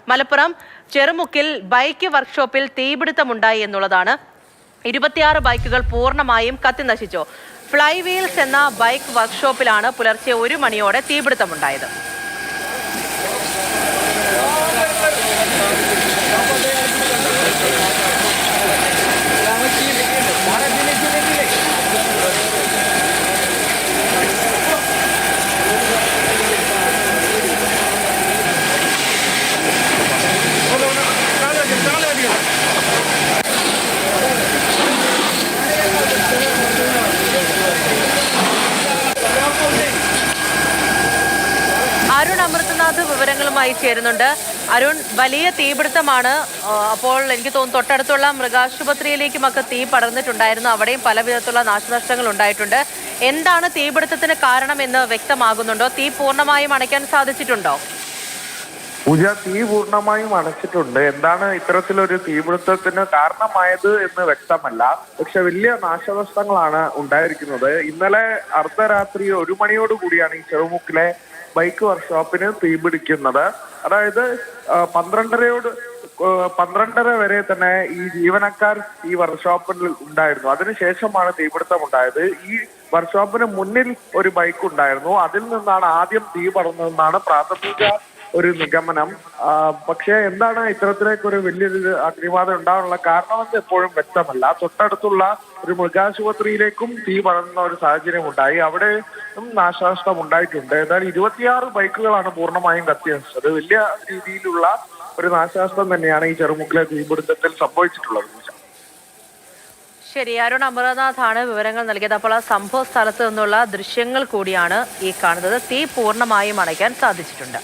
Malappuram ചെറുമുക്കിൽ bike വർക്ക്ഷോപ്പിൽ തീപിടുത്തമുണ്ടായി എന്നുള്ളതാണ്. 26 ബൈക്കുകൾ പൂർണ്ണമായും കത്തിനശിച്ചു. ഫ്ലൈ വീൽസ് എന്ന ബൈക്ക് വർക്ക്ഷോപ്പിലാണ് പുലർച്ചെ 1 മണിയോടെ തീപിടുത്തമുണ്ടായത്. അരുൺ അമൃതനാഥ് വിവരങ്ങളുമായി ചേരുന്നുണ്ട്. അരുൺ, വലിയ തീപിടുത്തമാണ്. അപ്പോൾ എനിക്ക് തോന്നുന്നു തൊട്ടടുത്തുള്ള മൃഗാശുപത്രിയിലേക്കുമൊക്കെ തീ പടർന്നിട്ടുണ്ടായിരുന്നു. അവിടെയും പല വിധത്തിലുള്ള നാശനഷ്ടങ്ങൾ ഉണ്ടായിട്ടുണ്ട്. എന്താണ് തീപിടുത്തത്തിന് കാരണമെന്ന് വ്യക്തമാകുന്നുണ്ടോ? തീ പൂർണ്ണമായും അണയ്ക്കാൻ സാധിച്ചിട്ടുണ്ടോ? പൂജ, തീ പൂർണ്ണമായും അണച്ചിട്ടുണ്ട്. എന്താണ് ഇത്തരത്തിലൊരു തീപിടുത്തത്തിന് കാരണമായത് എന്ന് വ്യക്തമല്ല. പക്ഷെ വലിയ നാശനഷ്ടങ്ങളാണ് ഉണ്ടായിരിക്കുന്നത്. ഇന്നലെ അർദ്ധരാത്രി 1 മണിയോടുകൂടിയാണ് ഈ ചെറുമുക്കിലെ ബൈക്ക് വർക്ക്ഷോപ്പിന് തീപിടിക്കുന്നത്. അതായത് 12:30 വരെ തന്നെ ഈ ജീവനക്കാർ ഈ വർക്ക്ഷോപ്പിൽ ഉണ്ടായിരുന്നു. അതിനുശേഷമാണ് തീപിടുത്തം ഉണ്ടായത്. ഈ വർക്ക്ഷോപ്പിന് മുന്നിൽ ഒരു ബൈക്ക് ഉണ്ടായിരുന്നു. അതിൽ നിന്നാണ് ആദ്യം തീ പടർന്നതെന്നാണ് പ്രാഥമിക ഒരു നിഗമനം. പക്ഷേ എന്താണ് ഇത്തരത്തിലേക്ക് ഒരു വലിയൊരു അഗ്നിബാധ ഉണ്ടാകാനുള്ള കാരണമെന്ന് എപ്പോഴും വ്യക്തമല്ല. തൊട്ടടുത്തുള്ള ഒരു മൃഗാശുപത്രിയിലേക്കും തീ പടർന്ന ഒരു സാഹചര്യം ഉണ്ടായി. അവിടെ നാശനഷ്ടം ഉണ്ടായിട്ടുണ്ട്. ഏതായാലും 26 ബൈക്കുകളാണ് പൂർണ്ണമായും കത്തിനശിച്ചത്. വലിയ രീതിയിലുള്ള ഒരു നാശനഷ്ടം തന്നെയാണ് ഈ ചെറുമുക്കിലെ തീപിടുത്തത്തിൽ സംഭവിച്ചിട്ടുള്ളത്. ശരി, അരുൺ അമൃതനാഥാണ് വിവരങ്ങൾ നൽകിയത്. അപ്പോൾ ആ സംഭവ സ്ഥലത്ത് നിന്നുള്ള ദൃശ്യങ്ങൾ കൂടിയാണ് ഈ കാണുന്നത്. തീ പൂർണ്ണമായും അണയ്ക്കാൻ സാധിച്ചിട്ടുണ്ട്.